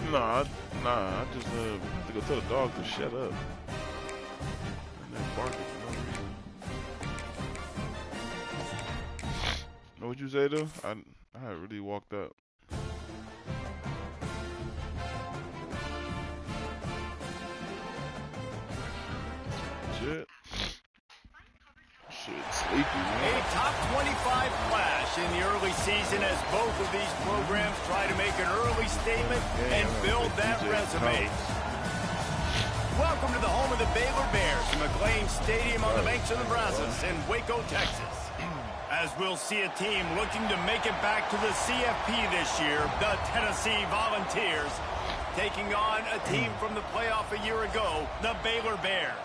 Nah, I just have to go tell the dog to shut up. And then barking for no reason. Know what you say though? I had really walked up. Shit. Shit, sleepy, man. A top 25 flash in the early season as both of these programs try to make an early statement and build that resume. Welcome to the home of the Baylor Bears, McLean Stadium on the banks of the Brazos in Waco, Texas. As we'll see a team looking to make it back to the CFP this year, the Tennessee Volunteers, taking on a team from the playoff a year ago, the Baylor Bears.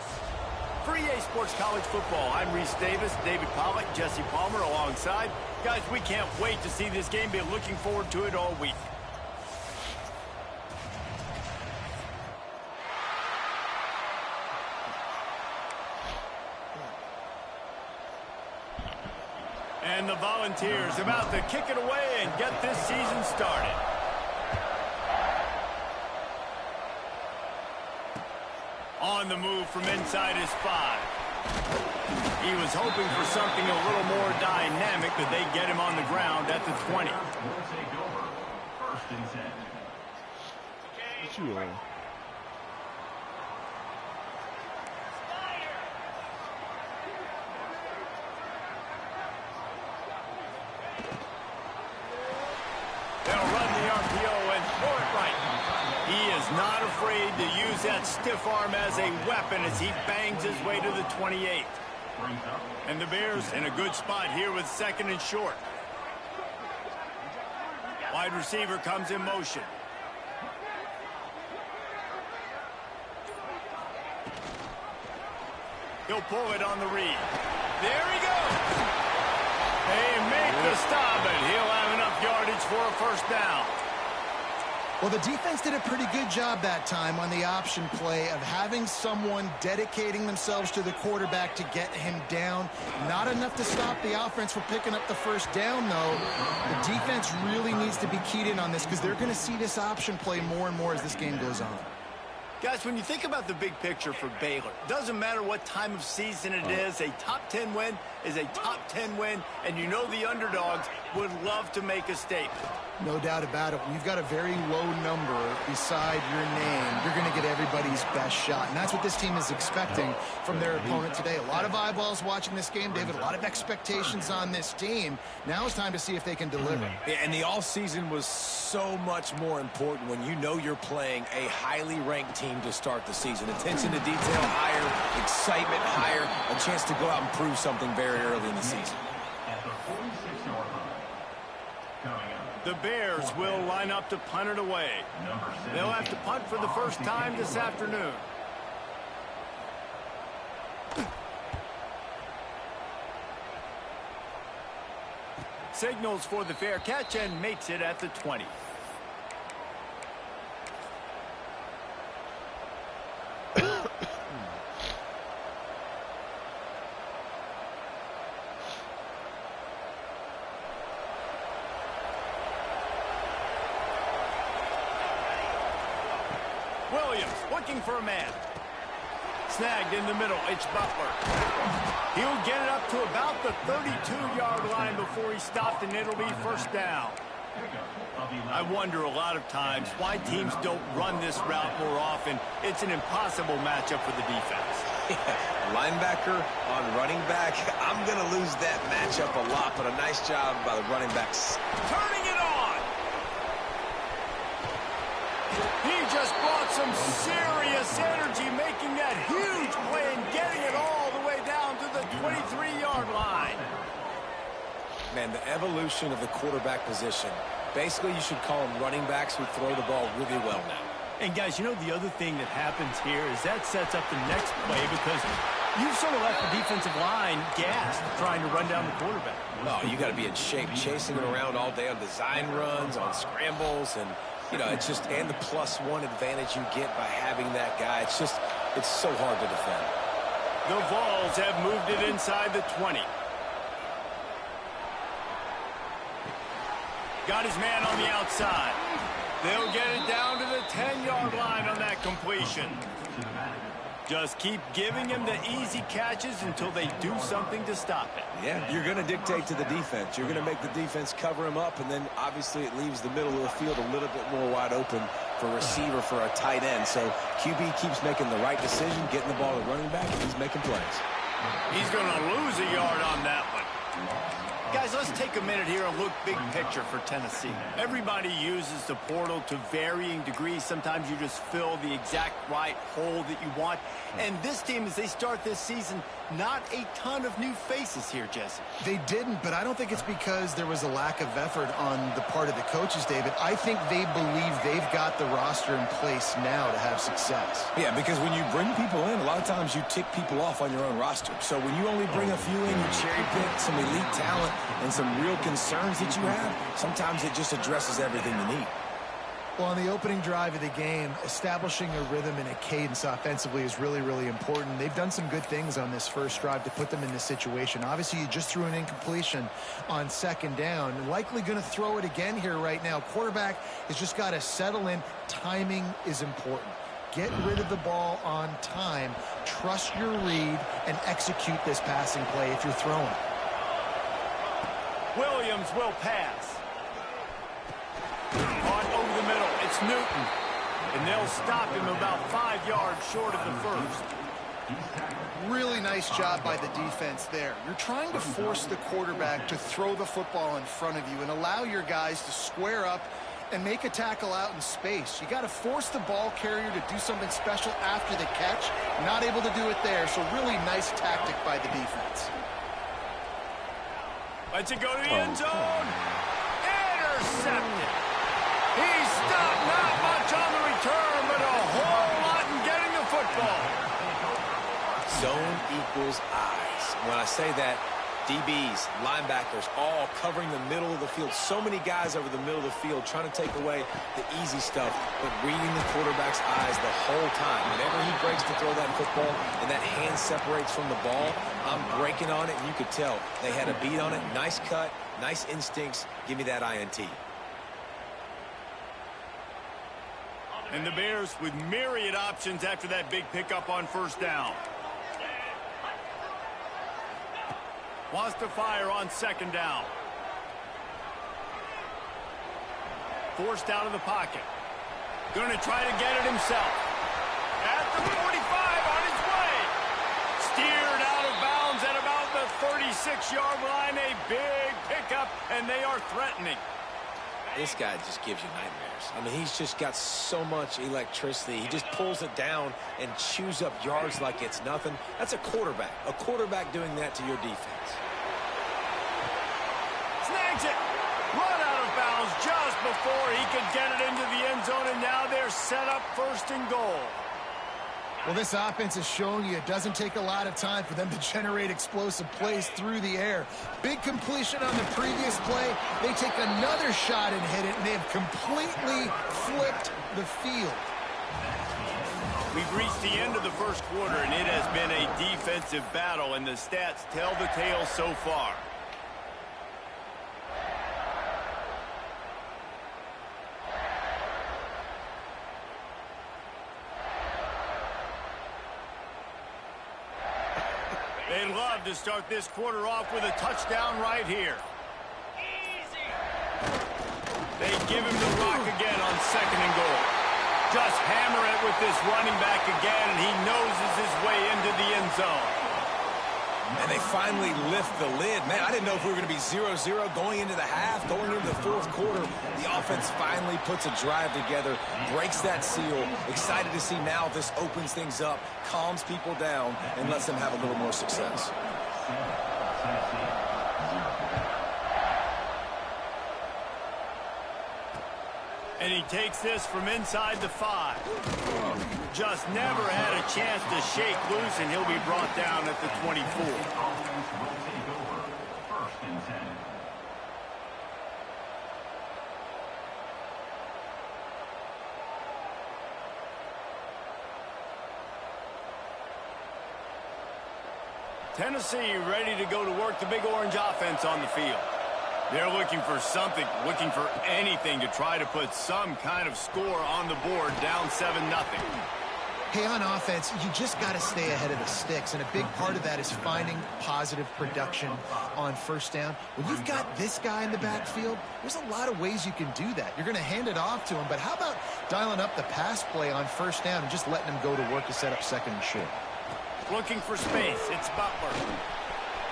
For EA Sports College Football, I'm Reese Davis, David Pollack, Jesse Palmer alongside. Guys, we can't wait to see this game. Been looking forward to it all week. And the Volunteers about to kick it away and get this season started. On the move from inside his 5. He was hoping for something a little more dynamic, but they get him on the ground at the 20. What you on? They'll run the RPO and throw it right. He is not afraid to use that stiff arm as a weapon as he bangs his way to the 28. And the Bears in a good spot here with 2nd and short. Wide receiver comes in motion. He'll pull it on the read. There he goes. They make the stop, and he'll have enough yardage for a first down. Well, the defense did a pretty good job that time on the option play of having someone dedicating themselves to the quarterback to get him down. Not enough to stop the offense from picking up the first down, though. The defense really needs to be keyed in on this because they're going to see this option play more and more as this game goes on. Guys, when you think about the big picture for Baylor, doesn't matter what time of season it is, a top 10 win is a top 10 win, and you know the underdogs would love to make a statement. No doubt about it. When you've got a very low number beside your name, you're going to get everybody's best shot. And that's what this team is expecting from their opponent today. A lot of eyeballs watching this game, David. A lot of expectations on this team. Now it's time to see if they can deliver. Yeah, and the offseason was so much more important when you know you're playing a highly ranked team to start the season. Attention to detail higher, excitement higher, a chance to go out and prove something very early in the season. The Bears will line up to punt it away. They'll have to punt for the first time this afternoon. Signals for the fair catch and makes it at the 20. Williams looking for a man. Snagged in the middle. It's Butler. He'll get it up to about the 32-yard line before he stopped, and it'll be first down. I wonder a lot of times why teams don't run this route more often. It's an impossible matchup for the defense. Linebacker on running back. I'm going to lose that matchup a lot, but a nice job by the running backs. Turning it on. He just brought some serious energy, making that huge play and getting it all the way down to the 23-yard line. Man, the evolution of the quarterback position. Basically, you should call them running backs who throw the ball really well now. And, guys, you know the other thing that happens here is that sets up the next play because you've sort of left the defensive line gassed trying to run down the quarterback. Oh, you got to be in shape, chasing him around all day on design runs, on scrambles, and, you know, it's just, and the +1 advantage you get by having that guy. It's just, it's so hard to defend. The Vols have moved it inside the 20. Got his man on the outside. They'll get it down to the 10-yard line on that completion. Just keep giving him the easy catches until they do something to stop it. Yeah, you're going to dictate to the defense. You're going to make the defense cover him up, and then obviously it leaves the middle of the field a little bit more wide open for a receiver, for a tight end. So QB keeps making the right decision, getting the ball to running back, and he's making plays. He's going to lose a yard on that one. Guys, let's take a minute here and look big picture for Tennessee. Everybody uses the portal to varying degrees. Sometimes you just fill the exact right hole that you want. And this team, as they start this season, not a ton of new faces here, Jesse. They didn't, but I don't think it's because there was a lack of effort on the part of the coaches, David. I think they believe they've got the roster in place now to have success. Yeah, because when you bring people in, a lot of times you tick people off on your own roster. So when you only bring a few in, you cherry pick some elite talent and some real concerns that you have, sometimes it just addresses everything you need. Well, on the opening drive of the game, establishing a rhythm and a cadence offensively is really, really important. They've done some good things on this first drive to put them in this situation. Obviously, you just threw an incompletion on second down. Likely going to throw it again here right now. Quarterback has just got to settle in. Timing is important. Get rid of the ball on time. Trust your read and execute this passing play if you're throwing. Williams will pass. On over the middle, it's Newton. And they'll stop him about 5 yards short of the first. Really nice job by the defense there. You're trying to force the quarterback to throw the football in front of you and allow your guys to square up and make a tackle out in space. You got to force the ball carrier to do something special after the catch. Not able to do it there, so really nice tactic by the defense. Lets it go to the end zone. Intercepted. He stopped not much on the return, but a whole lot in getting the football. Zone equals eyes. When I say that, DBs, linebackers, all covering the middle of the field. So many guys over the middle of the field trying to take away the easy stuff, but reading the quarterback's eyes the whole time. Whenever he breaks to throw that football and that hand separates from the ball, I'm breaking on it, and you could tell they had a beat on it. Nice cut, nice instincts. Give me that INT. And the Bears with myriad options after that big pickup on first down. Wants to fire on second down. Forced out of the pocket. Going to try to get it himself. At the 45 on his way. Steered out of bounds at about the 36-yard line. A big pickup, and they are threatening. This guy just gives you nightmares. I mean, he's just got so much electricity. He just pulls it down and chews up yards like it's nothing. That's a quarterback. A quarterback doing that to your defense. Snags it. Run out of bounds just before he could get it into the end zone, and now they're set up first and goal. Well, this offense is showing you it doesn't take a lot of time for them to generate explosive plays through the air. Big completion on the previous play. They take another shot and hit it, and they have completely flipped the field. We've reached the end of the first quarter, and it has been a defensive battle, and the stats tell the tale so far. They'd love to start this quarter off with a touchdown right here. They give him the rock again on second and goal. Just hammer it with this running back again, and he noses his way into the end zone. And they finally lift the lid. Man, I didn't know if we were going to be 0-0 going into the half, going into the fourth quarter. The offense finally puts a drive together, breaks that seal. Excited to see now if this opens things up, calms people down, and lets them have a little more success. And he takes this from inside the 5. Just never had a chance to shake loose, and he'll be brought down at the 24. Tennessee ready to go to work. The Big Orange offense on the field. They're looking for something, looking for anything to try to put some kind of score on the board, down 7-0. Hey, on offense, you just got to stay ahead of the sticks, and a big part of that is finding positive production on first down. When you've got this guy in the backfield, there's a lot of ways you can do that. You're going to hand it off to him, but how about dialing up the pass play on first down and just letting him go to work to set up second and short? Looking for space. It's Butler.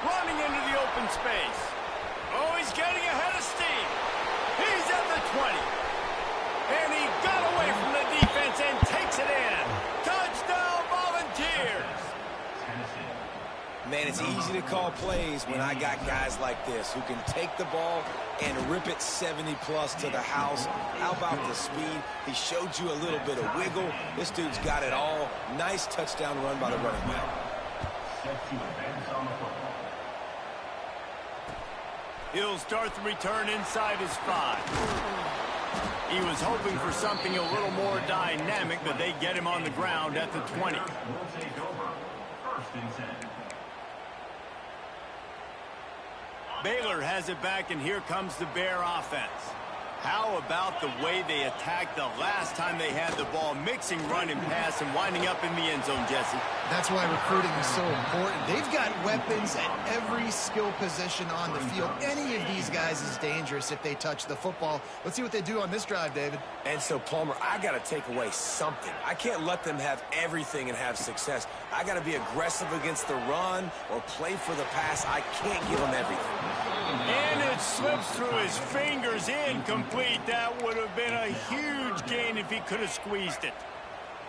Running into the open space. Oh, he's getting ahead of steam. He's at the 20. And he got away from the defense and takes it in. Touchdown, Volunteers. Man, it's easy to call plays when I got guys like this who can take the ball and rip it 70-plus to the house. How about the speed? He showed you a little bit of wiggle. This dude's got it all. Nice touchdown run by the running back. He'll start the return inside his 5. He was hoping for something a little more dynamic, but they get him on the ground at the 20. Baylor has it back, and here comes the Bear offense. How about the way they attacked the last time they had the ball, mixing run and pass and winding up in the end zone, Jesse? That's why recruiting is so important. They've got weapons at every skill position on the field. Any of these guys is dangerous if they touch the football. Let's see what they do on this drive, David. And so, Palmer, I got to take away something. I can't let them have everything and have success. I got to be aggressive against the run or play for the pass. I can't give them everything. And it slips through his fingers, incomplete. That would have been a huge gain if he could have squeezed it.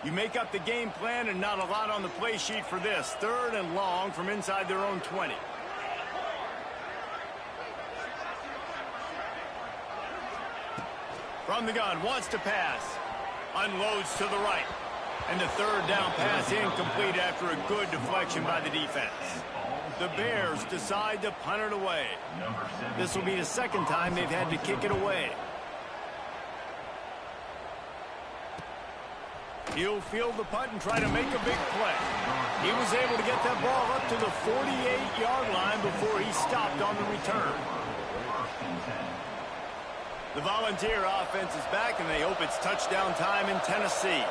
You make up the game plan and not a lot on the play sheet for this. 3rd and long from inside their own 20. From the gun, wants to pass. Unloads to the right. And the 3rd down pass incomplete after a good deflection by the defense. The Bears decide to punt it away. This will be the 2nd time they've had to kick it away. He'll field the punt and try to make a big play. He was able to get that ball up to the 48-yard line before he stopped on the return. The Volunteer offense is back, and they hope it's touchdown time in Tennessee.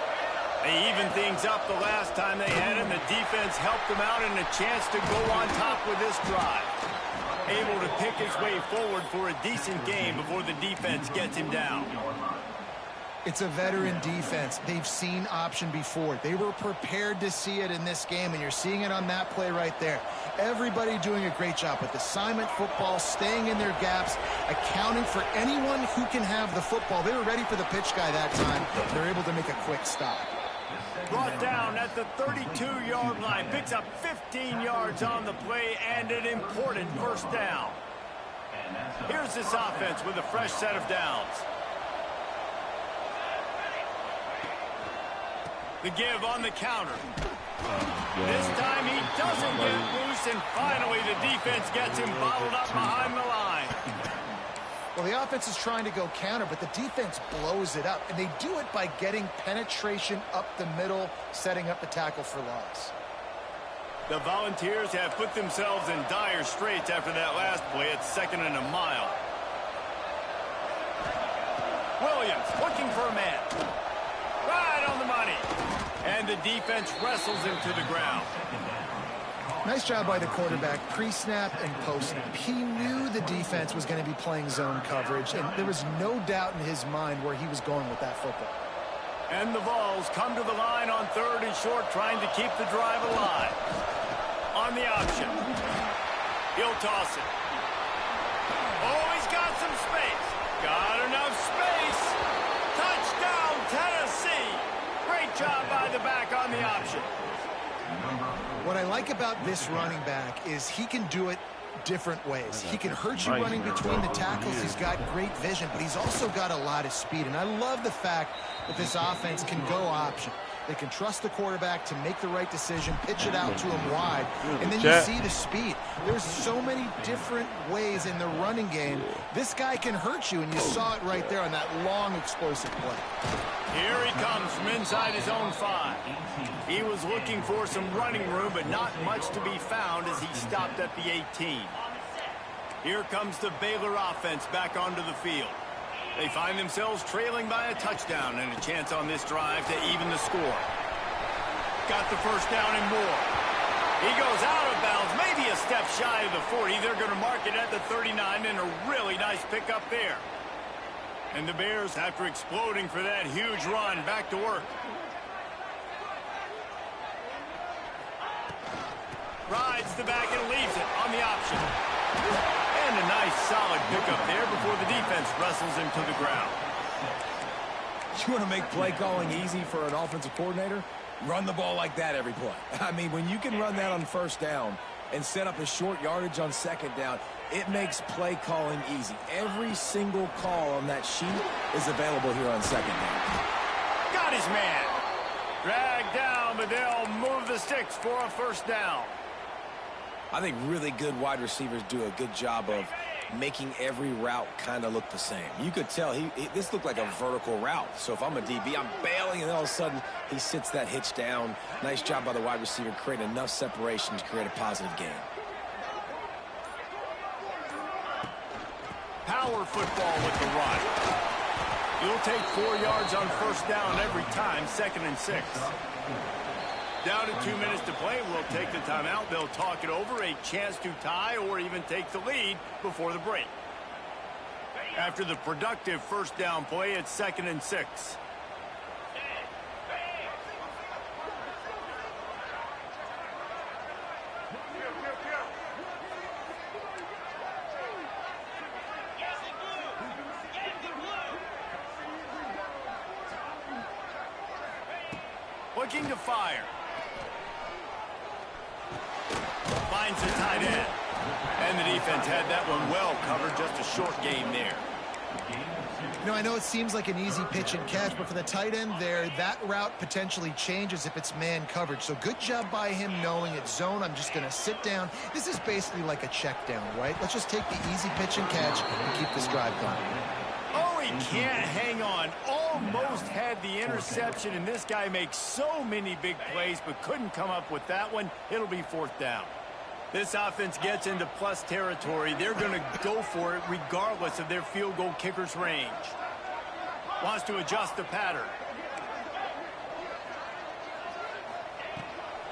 They evened things up the last time they had him. The defense helped them out and a chance to go on top with this drive. Able to pick his way forward for a decent game before the defense gets him down. It's a veteran defense. They've seen option before. They were prepared to see it in this game, and you're seeing it on that play right there. Everybody doing a great job with assignment football, staying in their gaps, accounting for anyone who can have the football. They were ready for the pitch guy that time. They're able to make a quick stop. Brought down at the 32-yard line. Picks up 15 yards on the play and an important first down. Here's this offense with a fresh set of downs. The give on the counter. This time he doesn't get loose, and finally the defense gets him bottled up behind the line. Well, the offense is trying to go counter, but the defense blows it up, and they do it by getting penetration up the middle, setting up the tackle for loss. The Volunteers have put themselves in dire straits after that last play. It's 2nd and a mile. Williams looking for a man. Right on the money. And the defense wrestles him to the ground. Nice job by the quarterback, pre-snap and post-snap. He knew the defense was going to be playing zone coverage, and there was no doubt in his mind where he was going with that football. And the Vols come to the line on 3rd and short, trying to keep the drive alive. On the option. He'll toss it. Oh, he's got some space. Got enough space. Touchdown, Tennessee. Great job by the back on the option. What I like about this running back is he can do it different ways. He can hurt you running between the tackles. He's got great vision, but he's also got a lot of speed. And I love the fact that this offense can go option. They can trust the quarterback to make the right decision, pitch it out to him wide, and then you see the speed. There's so many different ways in the running game. This guy can hurt you, and you saw it right there on that long, explosive play. Here he comes from inside his own 5. He was looking for some running room, but not much to be found as he stopped at the 18. Here comes the Baylor offense back onto the field. They find themselves trailing by a touchdown and a chance on this drive to even the score. Got the first down and more. He goes out of bounds, maybe a step shy of the 40. They're going to mark it at the 39, and a really nice pickup there. And the Bears, after exploding for that huge run, back to work. Rides the back and leaves it on the option. And a nice solid pickup there before the defense wrestles him to the ground. You want to make play calling easy for an offensive coordinator? Run the ball like that every play. I mean, when you can run that on first down and set up a short yardage on second down, it makes play calling easy. Every single call on that sheet is available here on second down. Got his man. Dragged down, but they'll move the sticks for a first down. I think really good wide receivers do a good job of making every route kind of look the same. You could tell this looked like a vertical route. So if I'm a DB, I'm bailing, and then all of a sudden he sits that hitch down. Nice job by the wide receiver creating enough separation to create a positive gain. Power football with the run. You'll take 4 yards on first down every time, 2nd and 6. Down to 2 minutes to play. We'll take the timeout. They'll talk it over, a chance to tie or even take the lead before the break. After the productive first down play, it's 2nd and 6. Looking to fire. Finds the tight end. And the defense had that one well covered. Just a short game there. You know, I know it seems like an easy pitch and catch, but for the tight end there, that route potentially changes if it's man coverage. So good job by him knowing it's zone. I'm just going to sit down. This is basically like a check down, right? Let's just take the easy pitch and catch and keep this drive going. Oh, he can't hang on. Almost had the interception, and this guy makes so many big plays, but couldn't come up with that one. It'll be 4th down. This offense gets into plus territory. They're going to go for it regardless of their field goal kicker's range. Wants to adjust the pattern.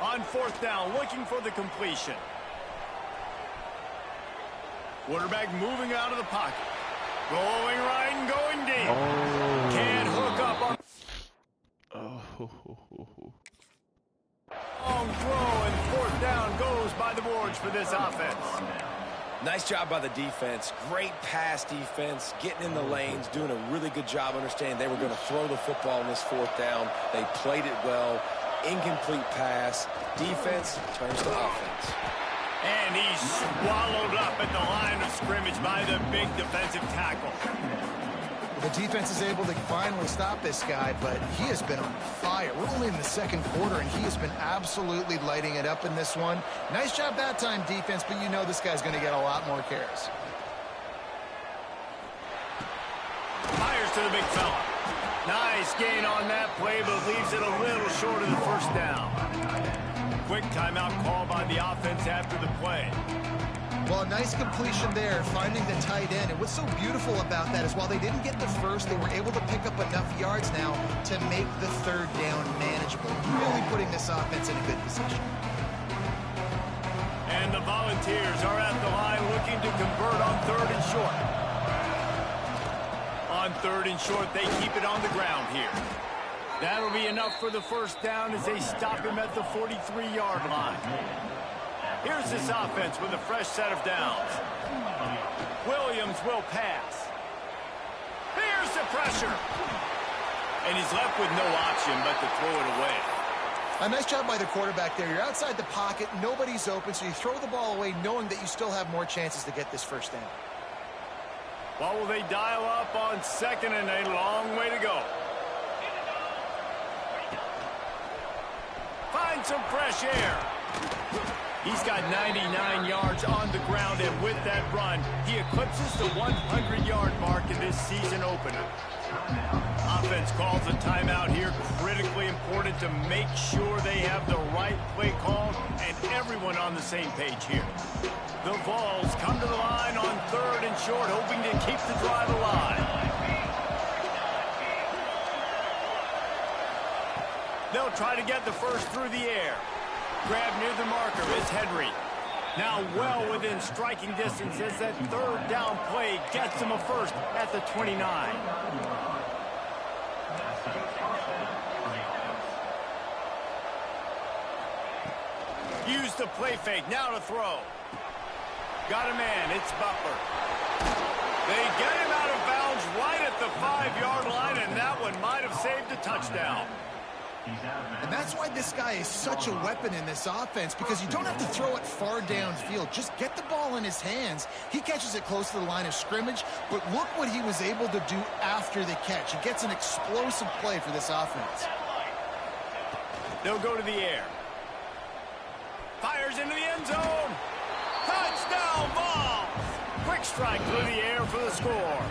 On 4th down, looking for the completion. Quarterback moving out of the pocket. Going right and going deep. Oh. Can't hook up on. Oh. Long throw, and 4th down goes by the boards for this offense. Nice job by the defense. Great pass defense, getting in the lanes, doing a really good job understanding they were going to throw the football in this 4th down. They played it well. Incomplete pass. Defense turns to offense. And he's swallowed up at the line of scrimmage by the big defensive tackle. The defense is able to finally stop this guy, but he has been on fire. We're only in the 2nd quarter, and he has been absolutely lighting it up in this one. Nice job that time, defense, but you know this guy's going to get a lot more carries. Fires to the big fella. Nice gain on that play, but leaves it a little short of the first down. Quick timeout call by the offense after the play. Well, a nice completion there, finding the tight end. And what's so beautiful about that is while they didn't get the first, they were able to pick up enough yards now to make the 3rd down manageable. Really putting this offense in a good position. And the Volunteers are at the line looking to convert on 3rd and short. On 3rd and short, they keep it on the ground here. That'll be enough for the first down as they stop him at the 43-yard line. Here's this offense with a fresh set of downs. Williams will pass. Here's the pressure. And he's left with no option but to throw it away. A nice job by the quarterback there. You're outside the pocket, nobody's open, so you throw the ball away knowing that you still have more chances to get this first down. Well, will they dial up on 2nd and a long way to go? Find some fresh air. He's got 99 yards on the ground, and with that run, he eclipses the 100-yard mark in this season opener. Offense calls a timeout here. Critically important to make sure they have the right play call and everyone on the same page here. The Vols come to the line on 3rd and short, hoping to keep the drive alive. They'll try to get the first through the air. Grab near the marker is Henry. Now well within striking distance as that 3rd down play gets him a first at the 29. Use the play fake, now to throw. Got a man, it's Butler. They get him out of bounds right at the 5-yard line, and that one might have saved a touchdown. And that's why this guy is such a weapon in this offense, because you don't have to throw it far downfield. Just get the ball in his hands. He catches it close to the line of scrimmage, but look what he was able to do after the catch. He gets an explosive play for this offense. They'll go to the air. Fires into the end zone. Touchdown, Vols! Quick strike through the air for the score.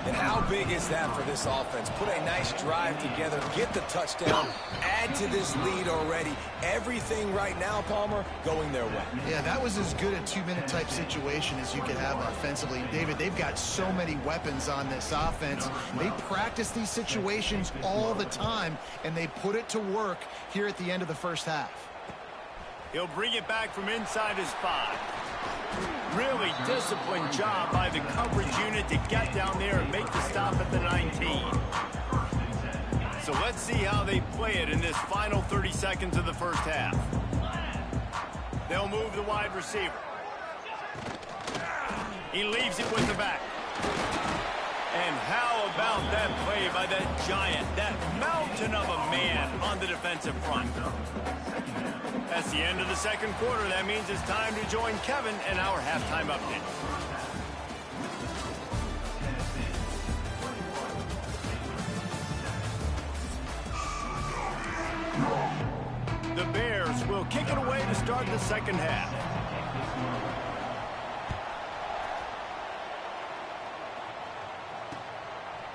And how big is that for this offense? Put a nice drive together, get the touchdown, add to this lead already. Everything right now, Palmer, going their way. Yeah, that was as good a 2-minute type situation as you could have offensively. David, they've got so many weapons on this offense. They practice these situations all the time, and they put it to work here at the end of the first half. He'll bring it back from inside his 5. Really disciplined job by the coverage unit to get down there and make the stop at the 19. So let's see how they play it in this final 30 seconds of the first half. They'll move the wide receiver. He leaves it with the back. And how about that play by that giant, that mountain of a man on the defensive front? That's the end of the second quarter. That means it's time to join Kevin in our halftime update. The Bears will kick it away to start the second half.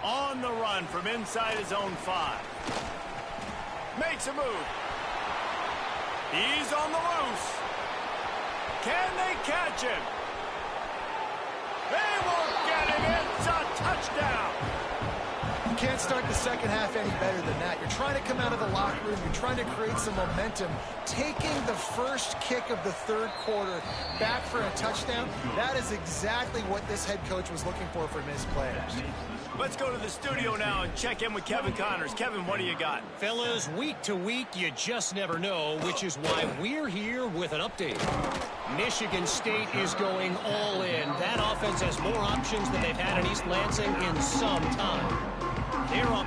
On the run from inside his own 5. Makes a move. He's on the loose. Can they catch him? They won't get him. It's a touchdown. You can't start the second half any better than that. You're trying to come out of the locker room. You're trying to create some momentum. Taking the first kick of the third quarter back for a touchdown, that is exactly what this head coach was looking for from his players. Let's go to the studio now and check in with Kevin Connors. Kevin, what do you got? Fellas, week to week, you just never know, which is why we're here with an update. Michigan State is going all in. That offense has more options than they've had in East Lansing in some time. They're up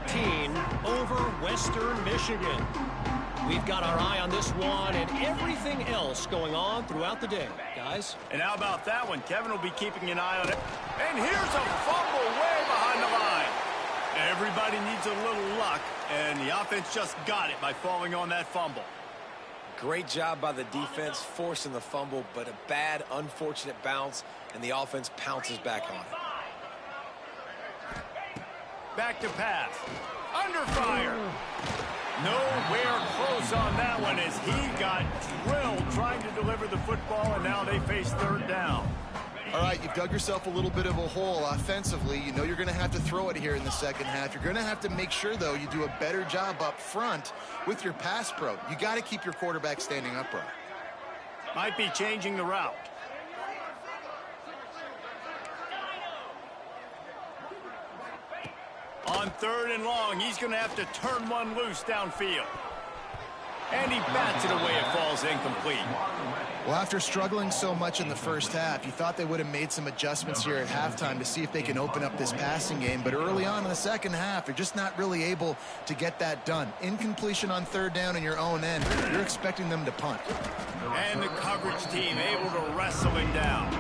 14 over Western Michigan. We've got our eye on this one and everything else going on throughout the day, guys. And how about that one? Kevin will be keeping an eye on it. And here's a fumble way behind the line. Everybody needs a little luck, and the offense just got it by falling on that fumble. Great job by the defense forcing the fumble, but a bad, unfortunate bounce, and the offense pounces back on it. Back to pass. Under fire. Nowhere close on that one as he got drilled trying to deliver the football, and now they face third down. All right, you've dug yourself a little bit of a hole offensively. You know you're going to have to throw it here in the second half. You're going to have to make sure, though, you do a better job up front with your pass pro. You got to keep your quarterback standing upright. Might be changing the route. On third and long, he's going to have to turn one loose downfield. And he bats it away. It falls incomplete. Well, after struggling so much in the first half, you thought they would have made some adjustments here at halftime to see if they can open up this passing game. But early on in the second half, they're just not really able to get that done. Incompletion on third down in your own end. You're expecting them to punt. And the coverage team able to wrestle him down.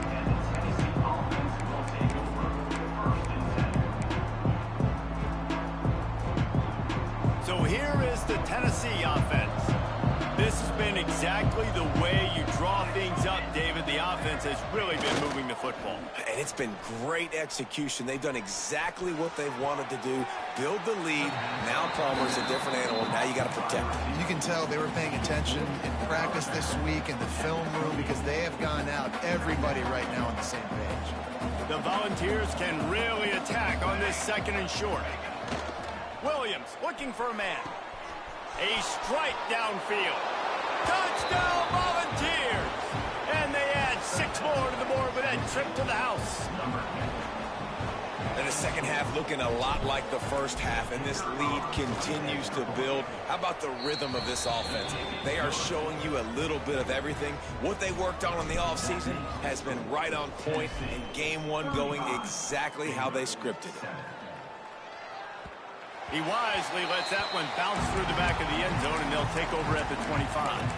So here is the Tennessee offense. This has been exactly the way you draw things up, David. The offense defense has really been moving the football. And it's been great execution. They've done exactly what they've wanted to do. Build the lead. Now Palmer's a different animal. Now you got to protect him. You can tell they were paying attention in practice this week in the film room because they have gone out, everybody right now on the same page. The Volunteers can really attack on this 2nd and short. Williams looking for a man. A strike downfield. Touchdown Volunteers! And they add 6 more to the board with that trip to the house. And the second half looking a lot like the first half, and this lead continues to build. How about the rhythm of this offense? They are showing you a little bit of everything. What they worked on in the offseason has been right on point, and game 1 going exactly how they scripted it. He wisely lets that one bounce through the back of the end zone, and they'll take over at the 25.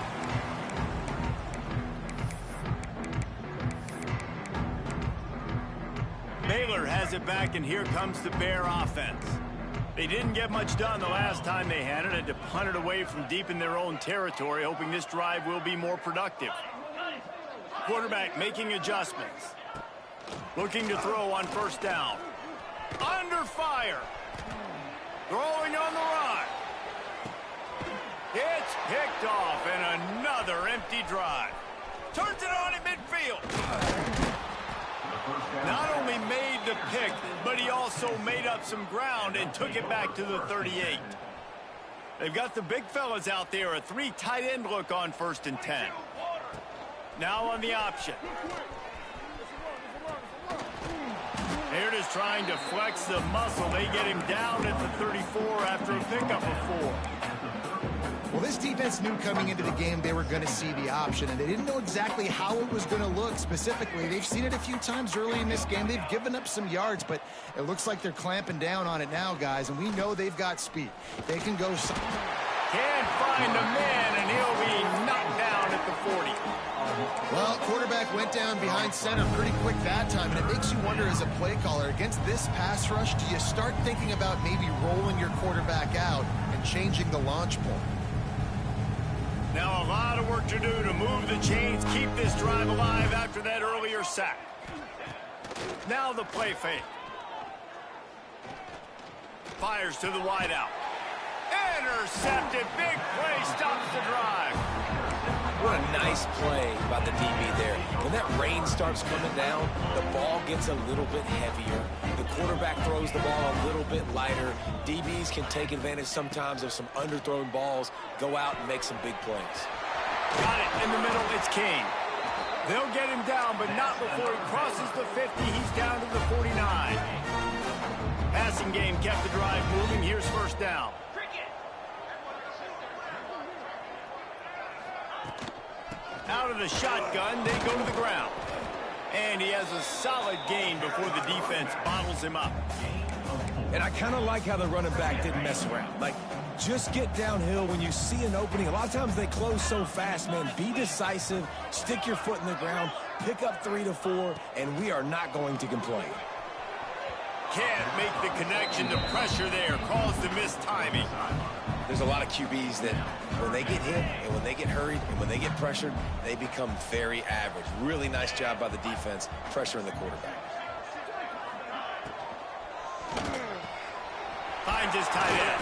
Baylor has it back, and here comes the Bear offense. They didn't get much done the last time they had it. Had to punt it away from deep in their own territory, hoping this drive will be more productive. Quarterback making adjustments. Looking to throw on 1st down. Under fire. Throwing on the run. It's picked off, and another empty drive. Turns it on at midfield. Not only made the pick, but he also made up some ground and took it back to the 38. They've got the big fellas out there, a 3 tight end look on 1st and 10. Now on the option. They're just trying to flex the muscle. They get him down at the 34 after a pickup of 4. Well, this defense knew coming into the game they were going to see the option, and they didn't know exactly how it was going to look specifically. They've seen it a few times early in this game. They've given up some yards, but it looks like they're clamping down on it now, guys, and we know they've got speed. They can go... Can't find a man, and he'll be knocked down at the 40. Well, quarterback went down behind center pretty quick that time, and it makes you wonder as a play caller, against this pass rush, do you start thinking about maybe rolling your quarterback out and changing the launch point? Now a lot of work to do to move the chains, keep this drive alive after that earlier sack. Now the play fake. Fires to the wideout. Intercepted. Big play stops the drive. What a nice play by the DB there. When that rain starts coming down, the ball gets a little bit heavier. The quarterback throws the ball a little bit lighter. DBs can take advantage sometimes of some underthrown balls, go out and make some big plays. Got it in the middle. It's King. They'll get him down, but not before he crosses the 50. He's down to the 49. Passing game kept the drive moving. Here's 1st down. Out of the shotgun, they go to the ground. And he has a solid gain before the defense bottles him up. And I kind of like how the running back didn't mess around. Like, just get downhill when you see an opening. A lot of times they close so fast, man. Be decisive, stick your foot in the ground, pick up 3 to 4, and we are not going to complain. Can't make the connection. The pressure there caused the missed timing. There's a lot of QBs that when they get hit and when they get hurried and when they get pressured, they become very average. Really nice job by the defense, pressuring the quarterback. Finds his tight end.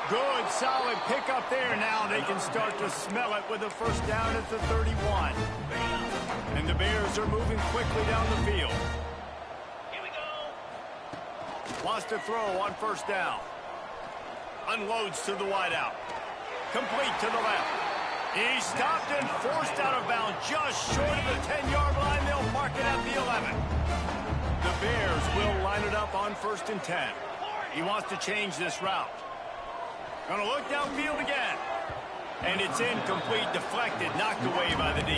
Good, solid pickup there. Now they can start to smell it with a 1st down at the 31. And the Bears are moving quickly down the field. Here we go. Wants to throw on 1st down. Unloads to the wideout. Complete to the left. He stopped and forced out of bounds just short of the 10-yard line. They'll mark it at the 11. The Bears will line it up on 1st and 10. He wants to change this route. Gonna look downfield again. And it's incomplete, deflected, knocked away by the D.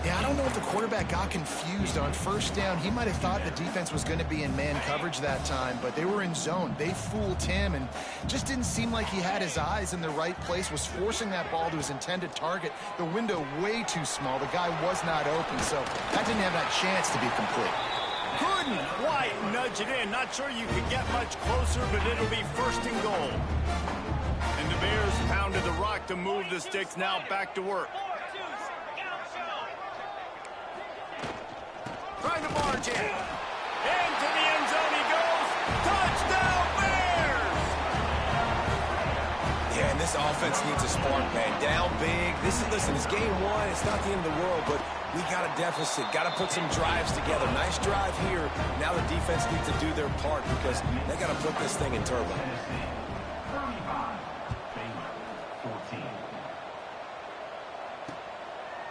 Yeah, I don't know if the quarterback got confused on 1st down. He might have thought the defense was going to be in man coverage that time, but they were in zone. They fooled him and just didn't seem like he had his eyes in the right place, was forcing that ball to his intended target. The window way too small. The guy was not open, so that didn't have that chance to be complete. Couldn't quite nudge it in. Not sure you could get much closer, but it'll be 1st and goal. And the Bears pounded the rock to move the sticks. Now back to work. charge in. Into the end zone he goes. Touchdown, Bears! Yeah, and this offense needs a spark, man. Down big. Listen, it's game one. It's not the end of the world, but we got a deficit. Got to put some drives together. Nice drive here. Now the defense needs to do their part because they got to put this thing in turbo.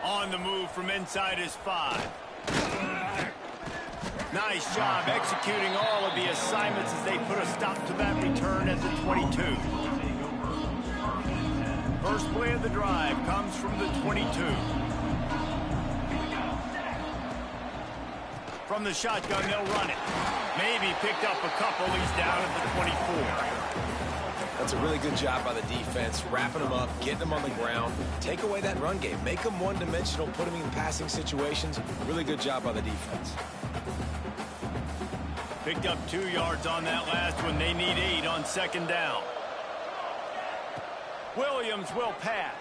On the move from inside his 5. Nice job executing all of the assignments as they put a stop to that return at the 22. First play of the drive comes from the 22. From the shotgun, they'll run it. Maybe picked up a couple. He's down at the 24. That's a really good job by the defense, wrapping them up, getting them on the ground. Take away that run game. Make them one-dimensional, put them in passing situations. Really good job by the defense. Picked up 2 yards on that last one. They need 8 on second down. Williams will pass.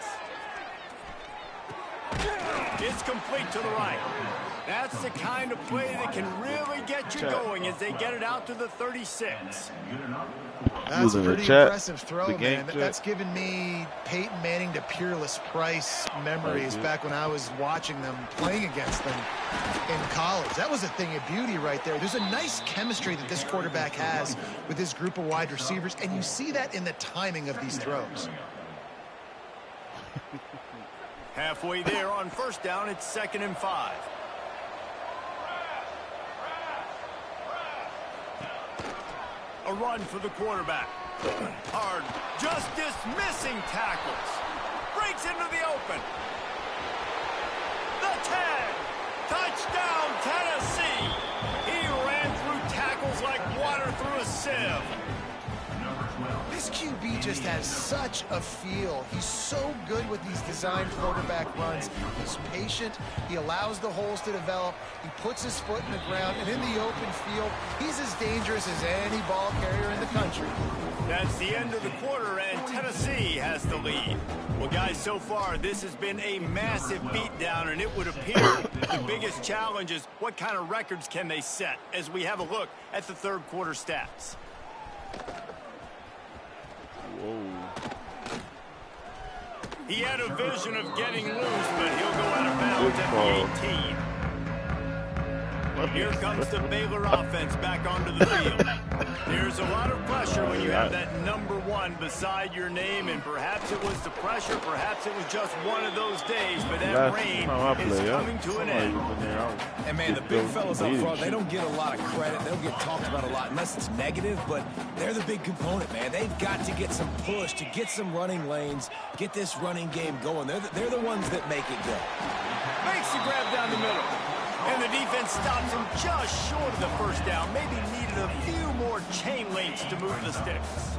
It's complete to the right. That's the kind of play that can really get you going as they get it out to the 36. That's a pretty impressive throw, man. That's given me Peyton Manning to Peerless Price memories back when I was watching them, playing against them in college. That was a thing of beauty right there. There's a nice chemistry that this quarterback has with his group of wide receivers, and you see that in the timing of these throws. Halfway there on first down, it's 2nd and 5. A run for the quarterback. Hard, just dismissing tackles. Breaks into the open. The 10. Touchdown, Tennessee. He ran through tackles like water through a sieve. This QB just has such a feel. He's so good with these designed quarterback runs. He's patient. He allows the holes to develop. He puts his foot in the ground. And in the open field, he's as dangerous as any ball carrier in the country. That's the end of the quarter, and Tennessee has the lead. Well, guys, so far, this has been a massive beatdown, and it would appear the biggest challenge is what kind of records can they set as we have a look at the third quarter stats. Whoa. He had a vision of getting loose, but he'll go out of bounds at the 18. Here comes the Baylor offense back onto the field. There's a lot of pressure when you have that number 1 beside your name, and perhaps it was the pressure, perhaps it was just one of those days, but that rain is coming to an end. And man, the big fellas up front, they don't get a lot of credit. They don't get talked about a lot unless it's negative, but they're the big component, man. They've got to get some push, to get some running lanes, get this running game going. They're the ones that make it go. Makes the grab down the middle. And the defense stops him just short of the first down. Maybe needed a few more chain links to move the sticks.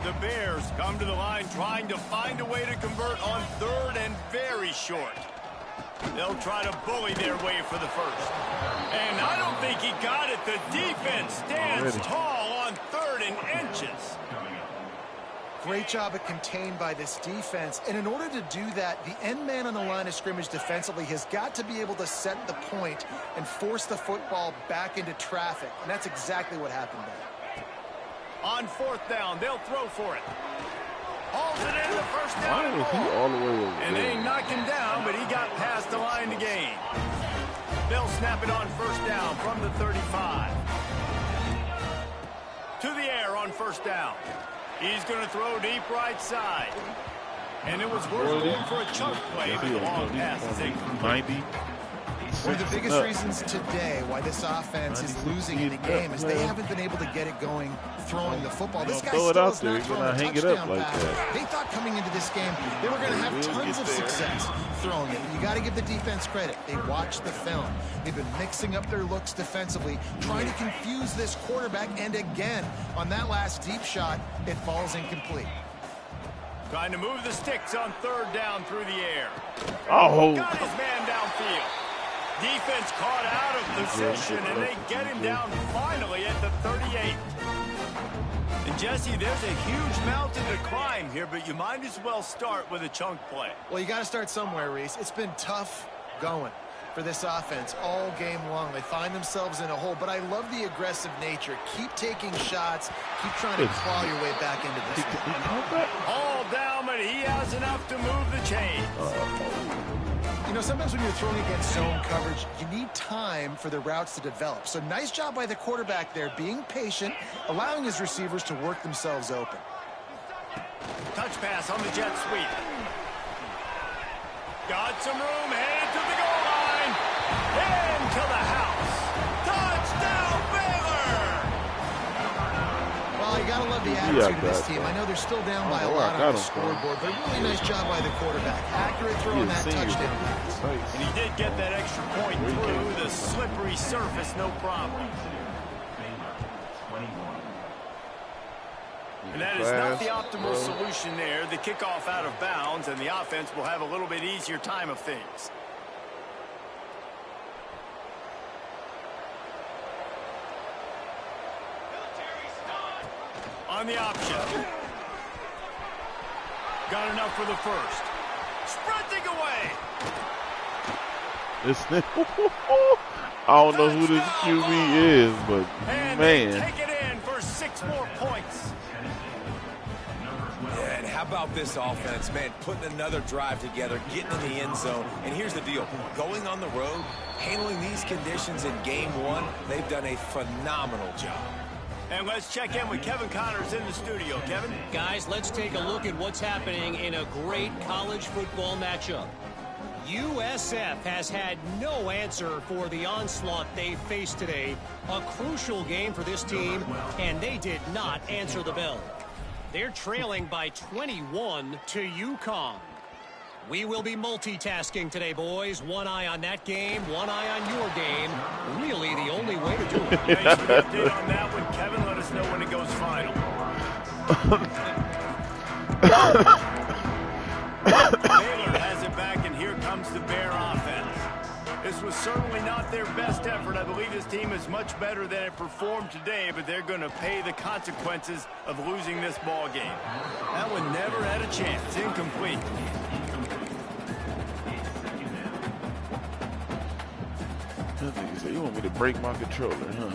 The Bears come to the line trying to find a way to convert on 3rd and very short. They'll try to bully their way for the first. And I don't think he got it. The defense stands tall on 3rd and inches. Great job of contained by this defense. And in order to do that, the end man on the line of scrimmage defensively has got to be able to set the point and force the football back into traffic. And that's exactly what happened there. On 4th down, they'll throw for it. Hauls it in the first down. Why was he all the way over And there? they knocked him down, but he got past the line to gain. They'll snap it on first down from the 35. To the air on first down. He's going to throw deep right side. And it was worth going for a chunk play, but the long pass is incomplete. 90. One of the biggest reasons today why this offense is losing in the game is they haven't been able to get it going throwing the football. This guy still is not throwing a touchdown pass. They thought coming into this game they were going to have tons of success throwing it. You got to give the defense credit. They watched the film. They've been mixing up their looks defensively, trying to confuse this quarterback. And again, on that last deep shot, it falls incomplete. Trying to move the sticks on 3rd down through the air. Oh! Got his man downfield. Defense caught out of position, and they get him down finally at the 38. And Jesse, there's a huge mountain to climb here, but you might as well start with a chunk play. Well, you got to start somewhere, Reese. It's been tough going. for this offense all game long. They find themselves in a hole, but I love the aggressive nature. Keep taking shots. Keep trying to claw your way back into this one. All down, but he has enough to move the chains. You know, sometimes when you're throwing against zone coverage, you need time for the routes to develop. So nice job by the quarterback there, being patient, allowing his receivers to work themselves open. Touch pass on the jet sweep. Got some room, headed to the goal line. Into the house. Touchdown, Baylor! Well, you got to love the attitude of this team. I know they're still down by a lot on the scoreboard, but really nice job by the quarterback. Accurate throw on that touchdown pass. And he did get that extra point through the slippery surface, no problem. And that is not the optimal solution there. The kickoff out of bounds, and the offense will have a little bit easier time of things. On the option. Got enough for the first. Sprinting away. I don't know who this QB is, but and man. Take it in for 6 more points. Yeah, and how about this offense, man, putting another drive together, getting in the end zone. And here's the deal. Going on the road, handling these conditions in game 1, they've done a phenomenal job. And let's check in with Kevin Connors in the studio. Kevin? Guys, let's take a look at what's happening in a great college football matchup. USF has had no answer for the onslaught they faced today. A crucial game for this team, and they did not answer the bell. They're trailing by 21 to UConn. We will be multitasking today, boys. One eye on that game, one eye on your game. Really the only way to do it. Thanks for the update on that one, Kevin. Let us know when it goes final. Baylor has it back, and here comes the Bear offense. This was certainly not their best effort. I believe this team is much better than it performed today, but they're going to pay the consequences of losing this ball game. That one never had a chance. Incomplete. I think he said, you want me to break my controller, huh?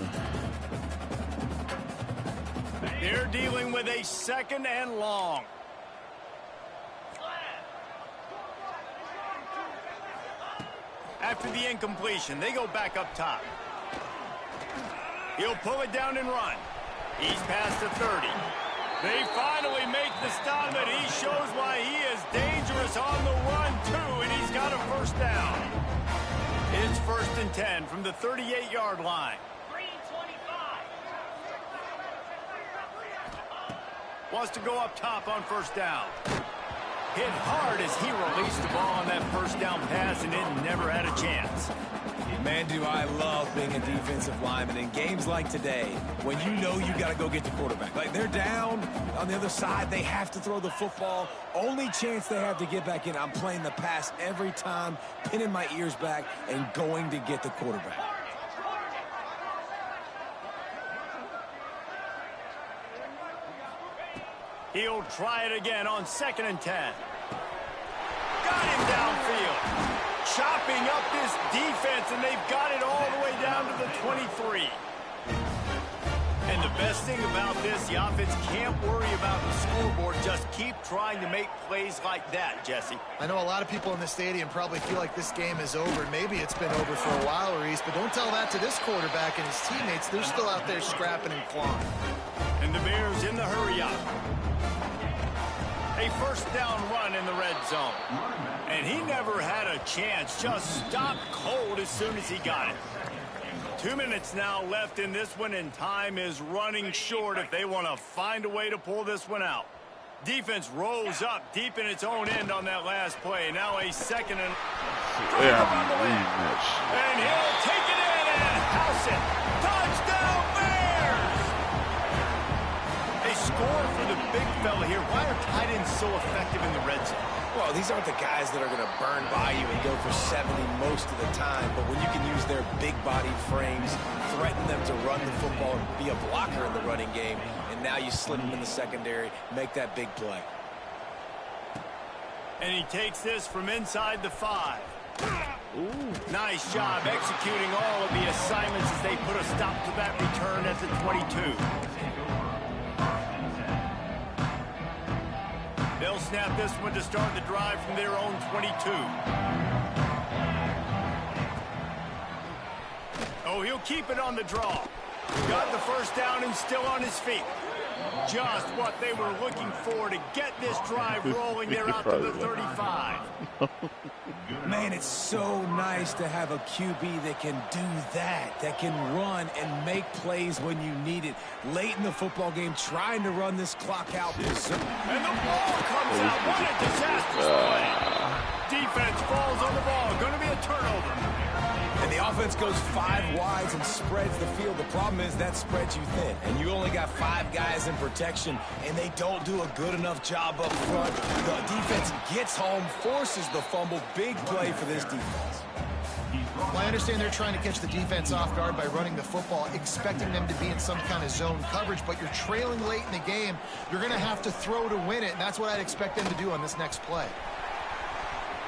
They're dealing with a 2nd and long. After the incompletion, they go back up top. He'll pull it down and run. He's past the 30. They finally make the stop, but he shows why he is dangerous on the run, too, and he's got a first down. It's 1st and 10 from the 38-yard line. Wants to go up top on first down. Hit hard as he released the ball on that first down pass, and it never had a chance. Man, do I love being a defensive lineman in games like today when you know you got to go get the quarterback. Like, they're down on the other side. They have to throw the football. Only chance they have to get back in, I'm playing the pass every time, pinning my ears back, and going to get the quarterback. He'll try it again on 2nd and 10. Got him downfield. Chopping up this defense, and they've got it all the way down to the 23. And the best thing about this, the offense can't worry about the scoreboard. Just keep trying to make plays like that, Jesse. I know a lot of people in the stadium probably feel like this game is over. Maybe it's been over for a while, Reese, but don't tell that to this quarterback and his teammates. They're still out there scrapping and clawing. And the Bears in the hurry up. A first down run in the red zone. And he never had a chance. Just stopped cold as soon as he got it. 2 minutes now left in this one, and time is running short if they want to find a way to pull this one out. Defense rolls up deep in its own end on that last play. Now a 2nd and... And he'll take it in and house it. Touchdown, Bears! A score for the big fella here. Why are tight ends so effective in the red zone? Well, these aren't the guys that are going to burn by you and go for 70 most of the time, but when you can use their big body frames, threaten them to run the football, and be a blocker in the running game, and now you slip them in the secondary, make that big play. And he takes this from inside the 5. Ooh. Nice job executing all of the assignments as they put a stop to that return at the 22. They'll snap this one to start the drive from their own 22. Oh, he'll keep it on the draw. Got the first down and still on his feet. Just what they were looking for to get this drive rolling. They're out to the 35. Man, it's so nice to have a QB that can do that can run and make plays when you need it. Late in the football game, trying to run this clock out. And the ball comes out. What a disastrous play. Defense falls on the ball. Going to be a turnover. And the offense goes 5 wides and spreads the field. The problem is that spreads you thin. And you only got 5 guys in protection, and they don't do a good enough job up front. The defense gets home, forces the fumble. Big play for this defense. Well, I understand they're trying to catch the defense off guard by running the football, expecting them to be in some kind of zone coverage, but you're trailing late in the game. You're going to have to throw to win it, and that's what I'd expect them to do on this next play.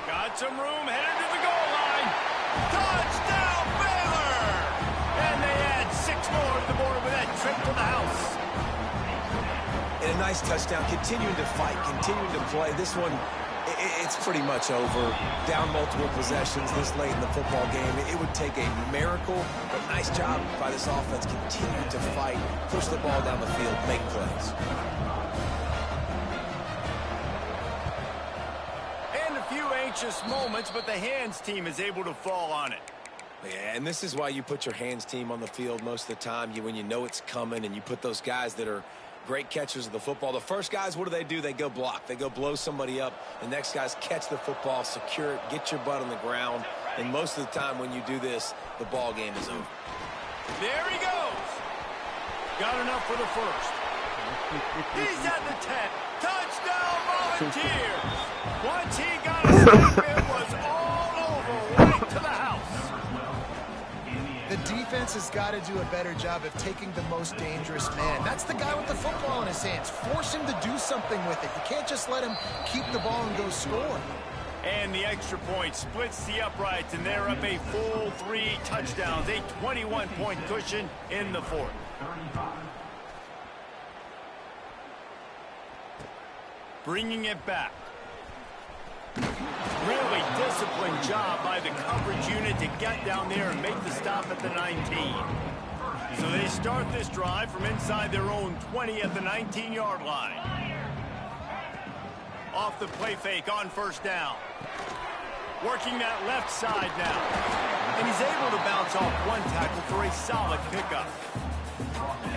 Got some room, headed to the goal line. Touchdown, Baylor! And they add 6 more to the board with that trip to the house. And a nice touchdown, continuing to fight, continuing to play. This one, it's pretty much over. Down multiple possessions this late in the football game. It would take a miracle, but nice job by this offense. Continue to fight, push the ball down the field, make plays. Anxious moments, but the hands team is able to fall on it. Yeah, and this is why you put your hands team on the field most of the time. When you know it's coming, and you put those guys that are great catchers of the football. The first guys, what do? They go block. They go blow somebody up. The next guys catch the football, secure it, get your butt on the ground. And most of the time when you do this, the ball game is over. There he goes. Got enough for the first. He's at the 10. Touchdown, Volunteers. Once he got it, it was all over, right to the house. The defense has got to do a better job of taking the most dangerous man. That's the guy with the football in his hands. Force him to do something with it. You can't just let him keep the ball and go score. And the extra point splits the uprights, and they're up a full 3 touchdowns, a 21-point cushion in the fourth. Bringing it back. Really disciplined job by the coverage unit to get down there and make the stop at the 19. So they start this drive from inside their own 20 at the 19-yard line. Off the play fake on first down. Working that left side now. And he's able to bounce off one tackle for a solid pickup.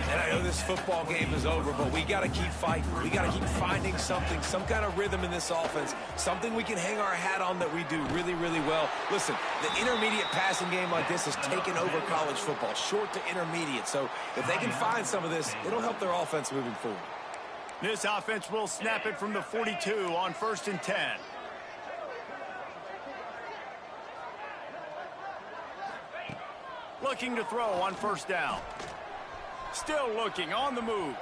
And I know this football game is over, but we got to keep fighting. We got to keep finding something, some kind of rhythm in this offense, something we can hang our hat on that we do really, really well. Listen, the intermediate passing game like this has taken over college football, short to intermediate. So if they can find some of this, it'll help their offense moving forward. This offense will snap it from the 42 on 1st and 10. Looking to throw on first down. Still looking on the move.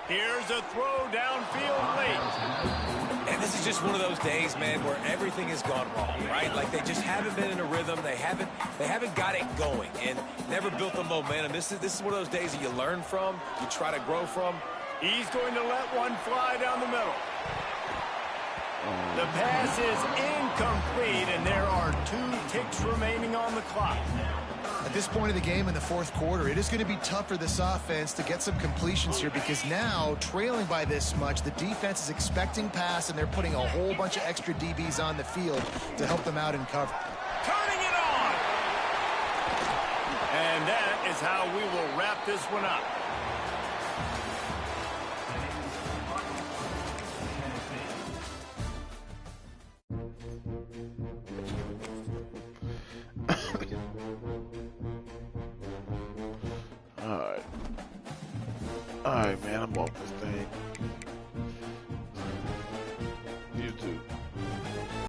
Here's a throw downfield late. And this is just one of those days, man, where everything has gone wrong, right? Like they just haven't been in a rhythm. They haven't got it going and never built the momentum. This is one of those days that you learn from, you try to grow from. He's going to let one fly down the middle. The pass is incomplete, and there are 2 ticks remaining on the clock. At this point of the game in the fourth quarter, it is going to be tough for this offense to get some completions here because now, trailing by this much, the defense is expecting pass, and they're putting a whole bunch of extra DBs on the field to help them out in cover. Turning it on! And that is how we will wrap this one up. Alright, man, I'm off this thing.